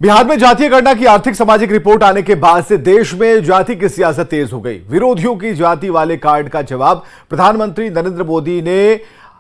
बिहार में जातीय गणना की आर्थिक सामाजिक रिपोर्ट आने के बाद से देश में जाति की सियासत तेज हो गई। विरोधियों की जाति वाले कार्ड का जवाब प्रधानमंत्री नरेंद्र मोदी ने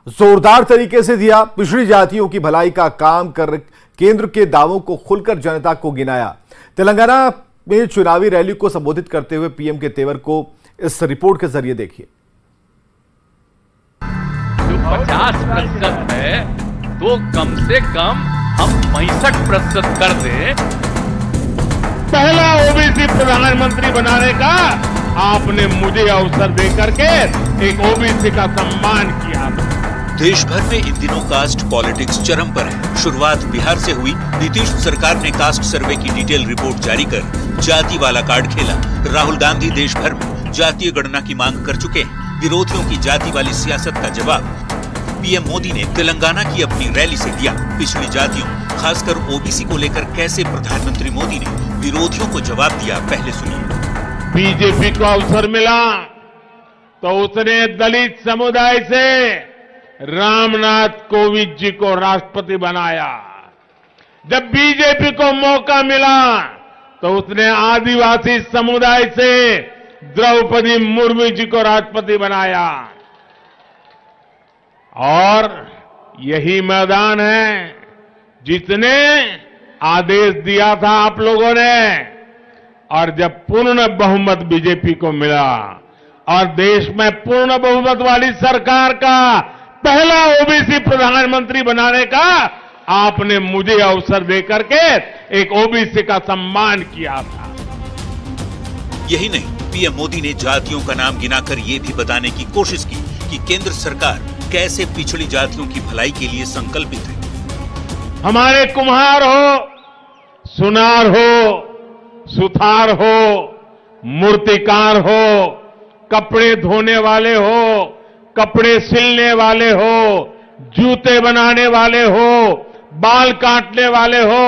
जोरदार तरीके से दिया। पिछड़ी जातियों की भलाई का काम कर केंद्र के दावों को खुलकर जनता को गिनाया। तेलंगाना में चुनावी रैली को संबोधित करते हुए पीएम के तेवर को इस रिपोर्ट के जरिए देखिए। जो 50% है तो कम से कम हम 65% कर दें। पहला ओबीसी प्रधानमंत्री बनाने का आपने मुझे अवसर देकर के एक ओबीसी का सम्मान किया। देश भर में इन दिनों कास्ट पॉलिटिक्स चरम पर है। शुरुआत बिहार से हुई। नीतीश सरकार ने कास्ट सर्वे की डिटेल रिपोर्ट जारी कर जाति वाला कार्ड खेला। राहुल गांधी देश भर में जातीय गणना की मांग कर चुके हैं। विरोधियों की जाति वाली सियासत का जवाब पीएम मोदी ने तेलंगाना की अपनी रैली से दिया। पिछड़ी जातियों खासकर ओबीसी को लेकर कैसे प्रधानमंत्री मोदी ने विरोधियों को जवाब दिया, पहले सुनिए। बीजेपी को अवसर मिला तो उसने दलित समुदाय से रामनाथ कोविंद जी को राष्ट्रपति बनाया। जब बीजेपी को मौका मिला तो उसने आदिवासी समुदाय से द्रौपदी मुर्मू जी को राष्ट्रपति बनाया। और यही मैदान है जिसने आदेश दिया था आप लोगों ने। और जब पूर्ण बहुमत बीजेपी को मिला और देश में पूर्ण बहुमत वाली सरकार का पहला ओबीसी प्रधानमंत्री बनाने का आपने मुझे अवसर देकर के एक ओबीसी का सम्मान किया था। यही नहीं, पीएम मोदी ने जातियों का नाम गिनाकर ये भी बताने की कोशिश की कि केंद्र सरकार कैसे पिछड़ी जातियों की भलाई के लिए संकल्पित है। हमारे कुम्हार हो, सुनार हो, सुथार हो, मूर्तिकार हो, कपड़े धोने वाले हो, कपड़े सिलने वाले हो, जूते बनाने वाले हो, बाल काटने वाले हो,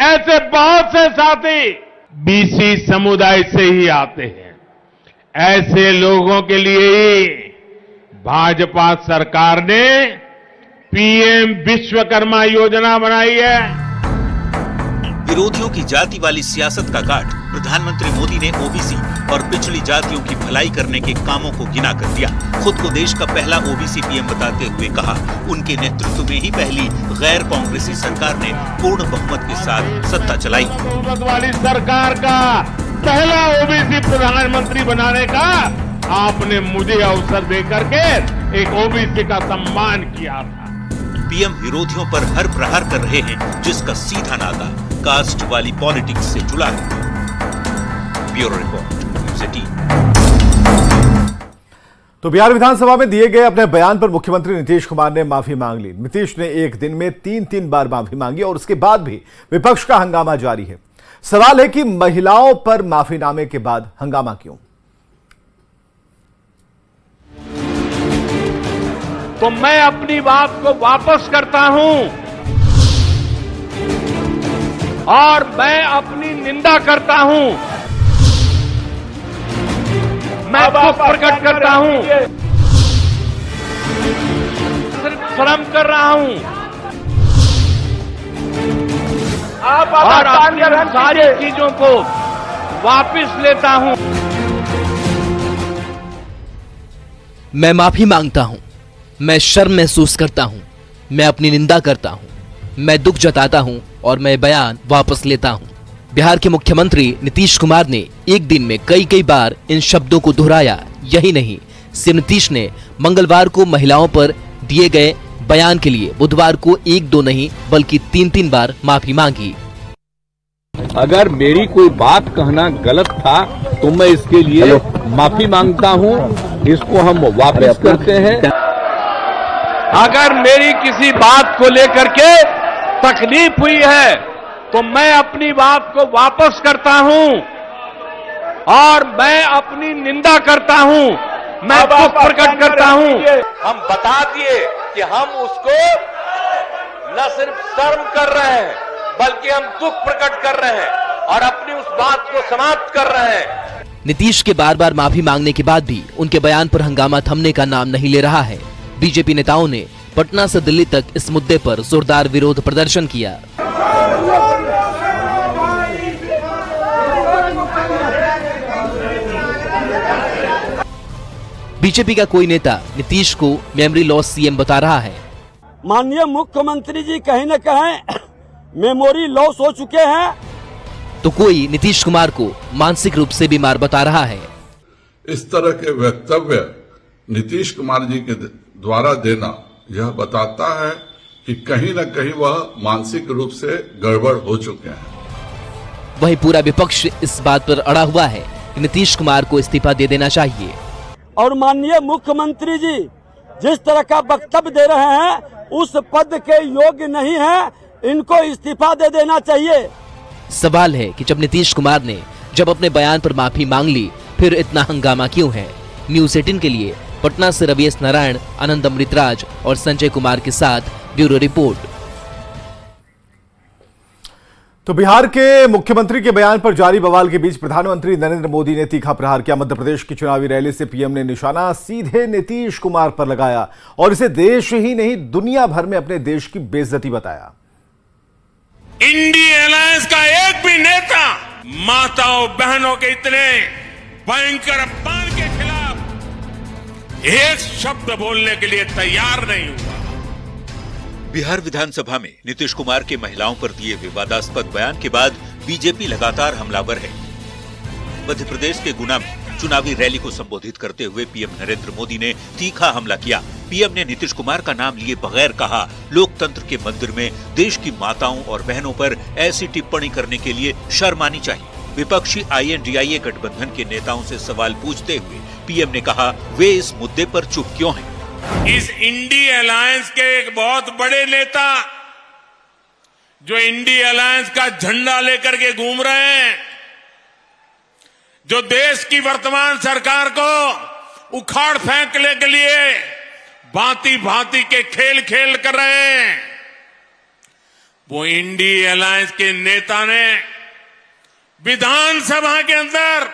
ऐसे बहुत से साथी बीसी समुदाय से ही आते हैं। ऐसे लोगों के लिए ही भाजपा सरकार ने पीएम विश्वकर्मा योजना बनाई है। विरोधियों की जाति वाली सियासत का काट प्रधानमंत्री मोदी ने ओबीसी और पिछड़ी जातियों की भलाई करने के कामों को गिना कर दिया। खुद को देश का पहला ओबीसी पीएम बताते हुए कहा, उनके नेतृत्व में ही पहली गैर कांग्रेसी सरकार ने पूर्ण बहुमत के साथ सत्ता चलाई। बहुमत वाली सरकार का पहला ओबीसी प्रधानमंत्री बनाने का आपने मुझे अवसर देकर के एक ओबीसी का सम्मान किया था। पीएम विरोधियों पर हर प्रहार कर रहे हैं जिसका सीधा नाता कास्ट वाली पॉलिटिक्स से जुड़ा है। Bureau report, news 18। तो बिहार विधानसभा में दिए गए अपने बयान पर मुख्यमंत्री नीतीश कुमार ने माफी मांग ली। नीतीश ने एक दिन में 3 बार माफी मांगी और उसके बाद भी विपक्ष का हंगामा जारी है। सवाल है कि महिलाओं पर माफीनामे के बाद हंगामा क्यों? तो मैं अपनी बात को वापस करता हूं और मैं अपनी निंदा करता हूं। मैं दुख प्रकट करता हूं, सिर्फ शर्म कर रहा हूं और अपनी सारी चीजों को वापस लेता हूं। मैं माफी मांगता हूं, मैं शर्म महसूस करता हूं, मैं अपनी निंदा करता हूं, मैं दुख जताता हूं और मैं बयान वापस लेता हूं। बिहार के मुख्यमंत्री नीतीश कुमार ने एक दिन में कई बार इन शब्दों को दोहराया। यही नहीं, सीएम नीतीश ने मंगलवार को महिलाओं पर दिए गए बयान के लिए बुधवार को 1-2 नहीं बल्कि 3 बार माफी मांगी। अगर मेरी कोई बात कहना गलत था तो मैं इसके लिए माफी मांगता हूं। इसको हम वापस करते हैं। अगर मेरी किसी बात को लेकर के तकलीफ हुई है तो मैं अपनी बात को वापस करता हूं और मैं अपनी निंदा करता हूं, मैं दुख प्रकट करता हूं। हम बता दिए कि हम उसको न सिर्फ शर्म कर रहे हैं बल्कि हम दुख प्रकट कर रहे हैं और अपनी उस बात को समाप्त कर रहे हैं। नीतीश के बार माफी मांगने के बाद भी उनके बयान पर हंगामा थमने का नाम नहीं ले रहा है। बीजेपी नेताओं ने पटना से दिल्ली तक इस मुद्दे पर जोरदार विरोध प्रदर्शन किया। बीजेपी का कोई नेता नीतीश को मेमोरी लॉस सीएम बता रहा है। माननीय मुख्यमंत्री जी कहीं न कहीं मेमोरी लॉस हो चुके हैं, तो कोई नीतीश कुमार को मानसिक रूप से बीमार बता रहा है। इस तरह के वक्तव्य नीतीश कुमार जी के द्वारा देना यह बताता है कि कहीं न कहीं वह मानसिक रूप से गड़बड़ हो चुके हैं। वही पूरा विपक्ष इस बात पर अड़ा हुआ है कि नीतीश कुमार को इस्तीफा दे देना चाहिए। और माननीय मुख्यमंत्री जी जिस तरह का वक्तव्य दे रहे हैं उस पद के योग्य नहीं है, इनको इस्तीफा दे देना चाहिए। सवाल है कि जब नीतीश कुमार ने जब अपने बयान पर माफी मांग ली, फिर इतना हंगामा क्यों है? न्यूज़ 18 के लिए पटना से रवीश नारायण, आनंद अमृतराज और संजय कुमार के साथ ब्यूरो रिपोर्ट। तो बिहार के मुख्यमंत्री के बयान पर जारी बवाल के बीच प्रधानमंत्री नरेंद्र मोदी ने तीखा प्रहार किया। मध्य प्रदेश की चुनावी रैली से पीएम ने निशाना सीधे नीतीश कुमार पर लगाया और इसे देश ही नहीं दुनिया भर में अपने देश की बेइज्जती बताया। इंडिया अलायंस का एक भी नेता माताओं बहनों के इतने भयंकर अपमान के खिलाफ एक शब्द बोलने के लिए तैयार नहीं हुआ। बिहार विधानसभा में नीतीश कुमार के महिलाओं पर दिए विवादास्पद बयान के बाद बीजेपी लगातार हमलावर है। मध्य प्रदेश के गुना में चुनावी रैली को संबोधित करते हुए पीएम नरेंद्र मोदी ने तीखा हमला किया। पीएम ने नीतीश कुमार का नाम लिए बगैर कहा, लोकतंत्र के मंदिर में देश की माताओं और बहनों पर ऐसी टिप्पणी करने के लिए शर्म आनी चाहिए। विपक्षी INDIA गठबंधन के नेताओं से सवाल पूछते हुए पीएम ने कहा, वे इस मुद्दे पर चुप क्यों हैं? इस इंडिया अलायंस के एक बहुत बड़े नेता जो इंडिया अलायंस का झंडा लेकर के घूम रहे हैं, जो देश की वर्तमान सरकार को उखाड़ फेंकने के लिए भांति भांति के खेल खेल कर रहे हैं, वो इंडिया अलायंस के नेता ने विधानसभा के अंदर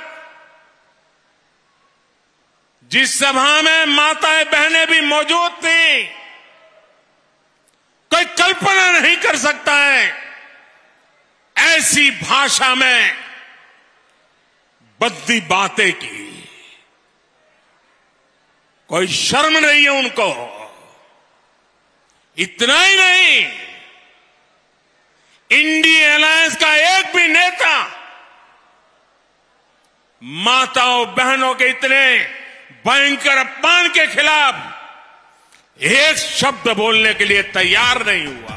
जिस सभा में माताएं बहनें भी मौजूद थी, कोई कल्पना नहीं कर सकता है ऐसी भाषा में बद्दी बातें की। कोई शर्म नहीं है उनको। इतना ही नहीं, इंडिया अलायंस का एक भी नेता माताओं बहनों के इतने भयंकर अपमान के खिलाफ एक शब्द बोलने के लिए तैयार नहीं हुआ।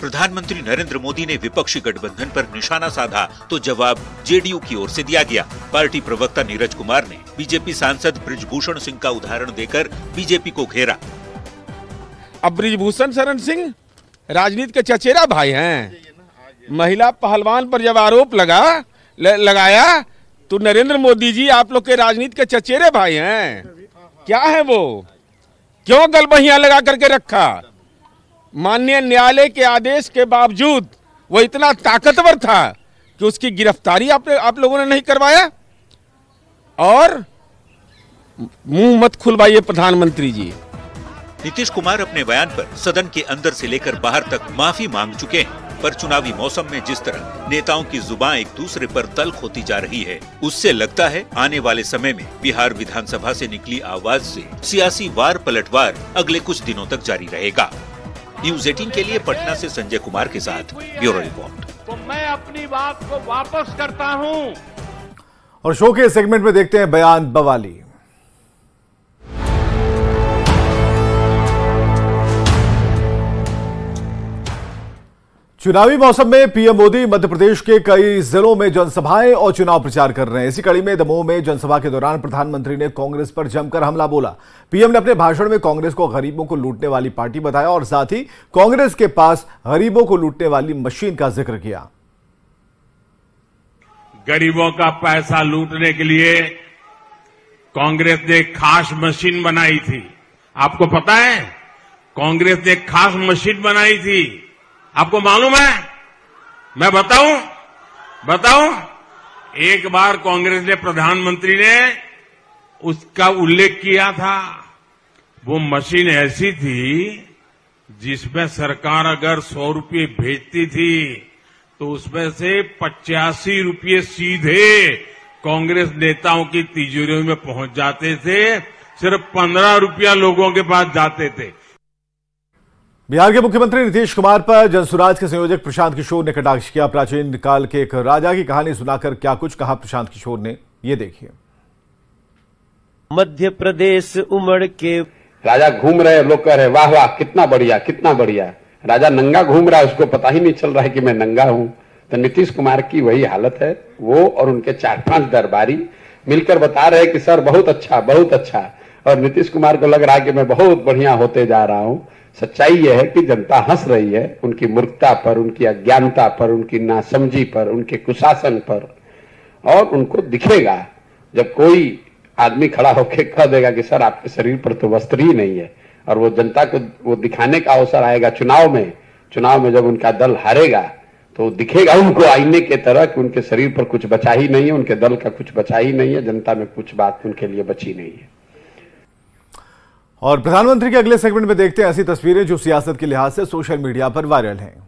प्रधानमंत्री नरेंद्र मोदी ने विपक्षी गठबंधन पर निशाना साधा तो जवाब जेडीयू की ओर से दिया गया। पार्टी प्रवक्ता नीरज कुमार ने बीजेपी सांसद बृजभूषण सिंह का उदाहरण देकर बीजेपी को घेरा। अब बृजभूषण शरण सिंह राजनीति के चचेरा भाई हैं। महिला पहलवान पर जब आरोप लगाया तो नरेंद्र मोदी जी आप लोग के राजनीति के चचेरे भाई हैं। क्या है वो? क्यों गलबहियां लगा करके रखा? माननीय न्यायालय के आदेश के बावजूद वो इतना ताकतवर था कि उसकी गिरफ्तारी आप लोगों ने नहीं करवाया। और मुंह मत खुलवाइए प्रधानमंत्री जी। नीतीश कुमार अपने बयान पर सदन के अंदर से लेकर बाहर तक माफी मांग चुके हैं, पर चुनावी मौसम में जिस तरह नेताओं की जुबान एक दूसरे पर तल्ख होती जा रही है, उससे लगता है आने वाले समय में बिहार विधानसभा से निकली आवाज से सियासी वार पलटवार अगले कुछ दिनों तक जारी रहेगा। न्यूज़ 18 के लिए पटना से संजय कुमार के साथ ब्यूरो रिपोर्ट। तो मैं अपनी बात को वापस करता हूं। और शो के सेगमेंट में देखते हैं बयान बवाली। चुनावी मौसम में पीएम मोदी मध्य प्रदेश के कई जिलों में जनसभाएं और चुनाव प्रचार कर रहे हैं। इसी कड़ी में दमोह में जनसभा के दौरान प्रधानमंत्री ने कांग्रेस पर जमकर हमला बोला। पीएम ने अपने भाषण में कांग्रेस को गरीबों को लूटने वाली पार्टी बताया और साथ ही कांग्रेस के पास गरीबों को लूटने वाली मशीन का जिक्र किया। गरीबों का पैसा लूटने के लिए कांग्रेस ने एक खास मशीन बनाई थी। आपको पता है, कांग्रेस ने एक खास मशीन बनाई थी। आपको मालूम है? मैं बताऊं? एक बार कांग्रेस ने प्रधानमंत्री ने उसका उल्लेख किया था। वो मशीन ऐसी थी जिसमें सरकार अगर 100 रुपये भेजती थी तो उसमें से 85 रुपये सीधे कांग्रेस नेताओं की तिजोरियों में पहुंच जाते थे, सिर्फ 15 रुपया लोगों के पास जाते थे। बिहार के मुख्यमंत्री नीतीश कुमार पर जनसुराज के संयोजक प्रशांत किशोर ने कटाक्ष किया। प्राचीन काल के एक राजा की कहानी सुनाकर क्या कुछ कहा प्रशांत किशोर ने, ये देखिए। मध्य प्रदेश उमड़ के राजा घूम रहे, लोग कह रहे वाह वाह कितना बढ़िया कितना बढ़िया। राजा नंगा घूम रहा है, उसको पता ही नहीं चल रहा है कि मैं नंगा हूं। तो नीतीश कुमार की वही हालत है। वो और उनके 4-5 दरबारी मिलकर बता रहे कि सर बहुत अच्छा बहुत अच्छा, और नीतीश कुमार को लग रहा है कि मैं बहुत बढ़िया होते जा रहा हूं। सच्चाई यह है कि जनता हंस रही है उनकी मूर्खता पर, उनकी अज्ञानता पर, उनकी नासमझी पर, उनके कुशासन पर। और उनको दिखेगा जब कोई आदमी खड़ा होकर कह देगा कि सर आपके शरीर पर तो वस्त्र ही नहीं है, और वो जनता को वो दिखाने का अवसर आएगा चुनाव में जब उनका दल हारेगा तो दिखेगा उनको आईने के तरह कि उनके शरीर पर कुछ बचा ही नहीं है, उनके दल का कुछ बचा ही नहीं है, जनता में कुछ बात उनके लिए बची नहीं है। और प्रधानमंत्री के अगले सेगमेंट में देखते हैं ऐसी तस्वीरें जो सियासत के लिहाज से सोशल मीडिया पर वायरल हैं।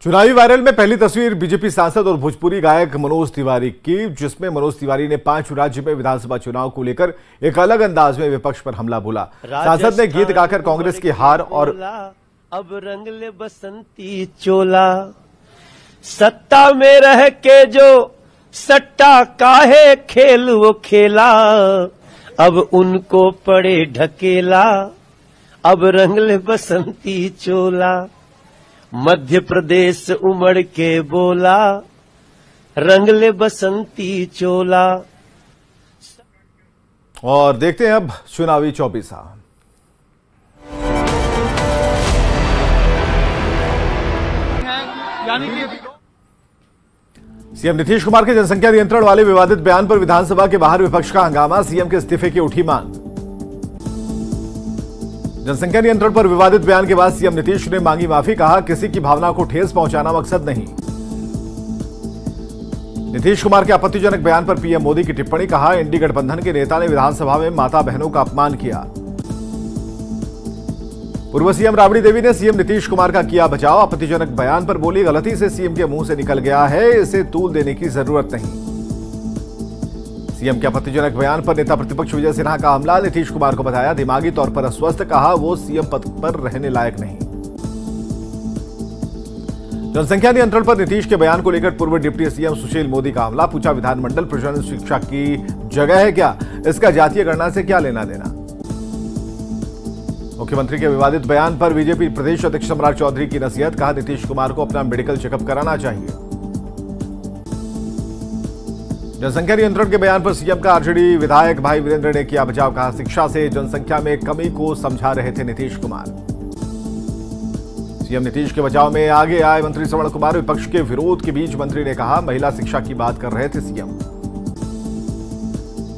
चुनावी वायरल में पहली तस्वीर बीजेपी सांसद और भोजपुरी गायक मनोज तिवारी की, जिसमें मनोज तिवारी ने 5 राज्य में विधानसभा चुनाव को लेकर एक अलग अंदाज में विपक्ष पर हमला बोला। सांसद ने गीत गाकर कांग्रेस की हार और अब रंग ले बसंती चोला, सत्ता में रह के जो सट्टा काहे खेल वो खेला, अब उनको पड़े ढकेला, अब रंग ले बसंती चोला। मध्य प्रदेश उमड़ के बोला, रंग ले बसंती चोला। और देखते हैं अब चुनावी चौबीसा। सीएम नीतीश कुमार के जनसंख्या नियंत्रण वाले विवादित बयान पर विधानसभा के बाहर विपक्ष का हंगामा, सीएम के इस्तीफे की उठी मांग। जनसंख्या नियंत्रण पर विवादित बयान के बाद सीएम नीतीश ने मांगी माफी, कहा किसी की भावना को ठेस पहुंचाना मकसद नहीं। नीतीश कुमार के आपत्तिजनक बयान पर पीएम मोदी की टिप्पणी, कहा इंडी गठबंधन के नेता ने विधानसभा में माता बहनों का अपमान किया। पूर्व सीएम राबड़ी देवी ने सीएम नीतीश कुमार का किया बचाव, आपत्तिजनक बयान पर बोली गलती से सीएम के मुंह से निकल गया है, इसे तूल देने की जरूरत नहीं। सीएम के आपत्तिजनक बयान पर नेता प्रतिपक्ष विजय सिन्हा का हमला, नीतीश कुमार को बताया दिमागी तौर पर अस्वस्थ, कहा वो सीएम पद पर रहने लायक नहीं। जनसंख्या नियंत्रण पर नीतीश के बयान को लेकर पूर्व डिप्टी सीएम सुशील मोदी का हमला, पूछा विधानमंडल प्रजनन शिक्षा की जगह है क्या, इसका जातीय गणना से क्या लेना देना। मुख्यमंत्री के विवादित बयान पर बीजेपी प्रदेश अध्यक्ष सम्राट चौधरी की नसीहत, कहा नीतीश कुमार को अपना मेडिकल चेकअप कराना चाहिए। जनसंख्या नियंत्रण के बयान पर सीएम का आरजेडी विधायक भाई वीरेंद्र ने किया बचाव, कहा शिक्षा से जनसंख्या में कमी को समझा रहे थे नीतीश कुमार। सीएम नीतीश के बचाव में आगे आए मंत्री श्रवण कुमार, विपक्ष के विरोध के बीच मंत्री ने कहा महिला शिक्षा की बात कर रहे थे सीएम।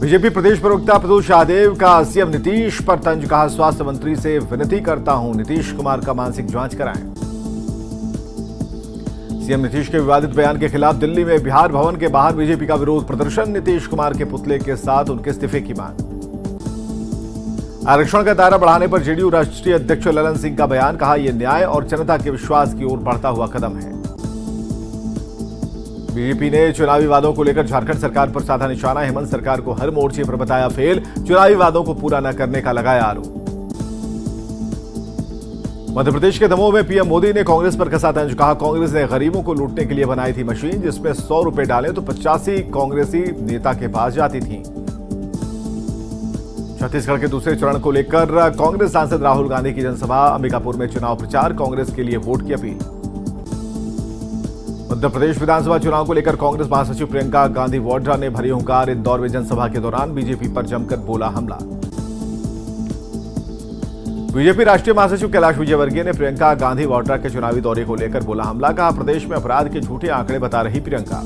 बीजेपी प्रदेश प्रवक्ता प्रदोष शाहदेव का सीएम नीतीश पर तंज, कहा स्वास्थ्य मंत्री से विनती करता हूं नीतीश कुमार का मानसिक जांच कराएं। सीएम नीतीश के विवादित बयान के खिलाफ दिल्ली में बिहार भवन के बाहर बीजेपी का विरोध प्रदर्शन, नीतीश कुमार के पुतले के साथ उनके इस्तीफे की मांग। आरक्षण का दायरा बढ़ाने पर जेडीयू राष्ट्रीय अध्यक्ष ललन सिंह का बयान, कहा यह न्याय और जनता के विश्वास की ओर बढ़ता हुआ कदम है। बीजेपी ने चुनावी वादों को लेकर झारखंड सरकार पर साधा निशाना, हेमंत सरकार को हर मोर्चे पर बताया फेल, चुनावी वादों को पूरा न करने का लगाया आरोप। मध्य प्रदेश के दमोह में पीएम मोदी ने कांग्रेस पर कसा तंज, कहा कांग्रेस ने गरीबों को लूटने के लिए बनाई थी मशीन, जिसमें 100 रुपए डालें तो 85 कांग्रेसी नेता के पास जाती थी। छत्तीसगढ़ के दूसरे चरण को लेकर कांग्रेस सांसद राहुल गांधी की जनसभा, अंबिकापुर में चुनाव प्रचार, कांग्रेस के लिए वोट की अपील। मध्य प्रदेश विधानसभा चुनाव को लेकर कांग्रेस महासचिव प्रियंका गांधी वाड्रा ने भरी हुंकार, इंदौर में जनसभा के दौरान बीजेपी पर जमकर बोला हमला। बीजेपी राष्ट्रीय महासचिव कैलाश विजयवर्गीय ने प्रियंका गांधी वाड्रा के चुनावी दौरे को लेकर बोला हमला, कहा प्रदेश में अपराध के झूठे आंकड़े बता रही प्रियंका।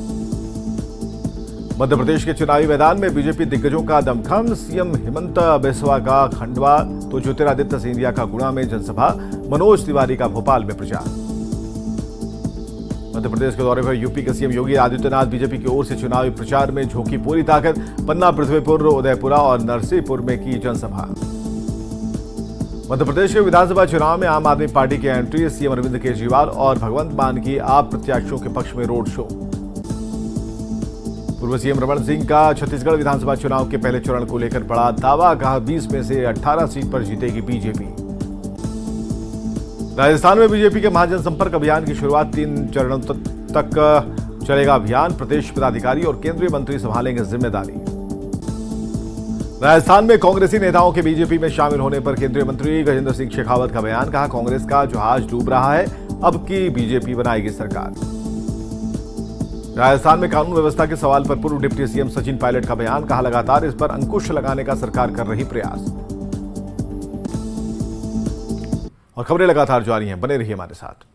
मध्य प्रदेश के चुनावी मैदान में बीजेपी दिग्गजों का दमखम, सीएम हेमंत बिस्वा का खंडवा तो ज्योतिरादित्य सिंधिया का गुना में जनसभा, मनोज तिवारी का भोपाल में प्रचार। मध्य प्रदेश के दौरे पर यूपी के सीएम योगी आदित्यनाथ बीजेपी की ओर से चुनावी प्रचार में झोंकी पूरी ताकत, पन्ना, पृथ्वीपुर, उदयपुरा और नरसिंहपुर में की जनसभा। मध्य प्रदेश के विधानसभा चुनाव में आम आदमी पार्टी की एंट्री, सीएम अरविंद केजरीवाल और भगवंत मान की आप प्रत्याशियों के पक्ष में रोड शो। पूर्व सीएम रमन सिंह का छत्तीसगढ़ विधानसभा चुनाव के पहले चरण को लेकर बड़ा दावा, कहा 20 में से 18 सीट पर जीतेगी बीजेपी। राजस्थान में बीजेपी के महाजनसंपर्क अभियान की शुरुआत, 3 चरणों तक चलेगा अभियान, प्रदेश पदाधिकारी और केंद्रीय मंत्री संभालेंगे जिम्मेदारी। राजस्थान में कांग्रेसी नेताओं के बीजेपी में शामिल होने पर केंद्रीय मंत्री गजेंद्र सिंह शेखावत का बयान, कहा कांग्रेस का जहाज डूब रहा है, अब की बीजेपी बनाएगी सरकार। राजस्थान में कानून व्यवस्था के सवाल पर पूर्व डिप्टी सीएम सचिन पायलट का बयान, कहा लगातार इस पर अंकुश लगाने का सरकार कर रही प्रयास। और खबरें लगातार जारी हैं, बने रहिए हमारे साथ।